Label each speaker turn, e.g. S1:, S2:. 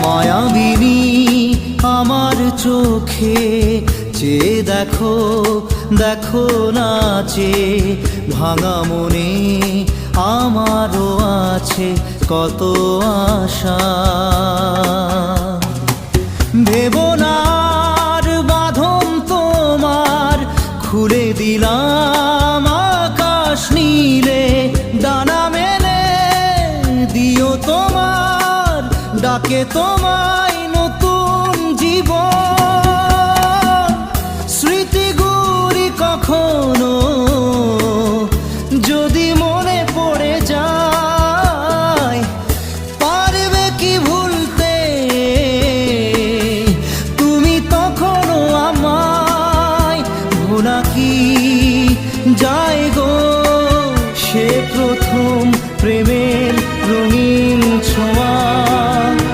S1: মায়াবিনী আমার চোখে চেয়ে দেখো, দেখো নাচে ভাঙা মনে আমারও আছে কত আশা। ভেবনার বাঁধন তোমার খুলে দিলাম আকাশ নীলে, ডানা মেলে দিও তোমার ডাকে তোমায় নতুন জীবন।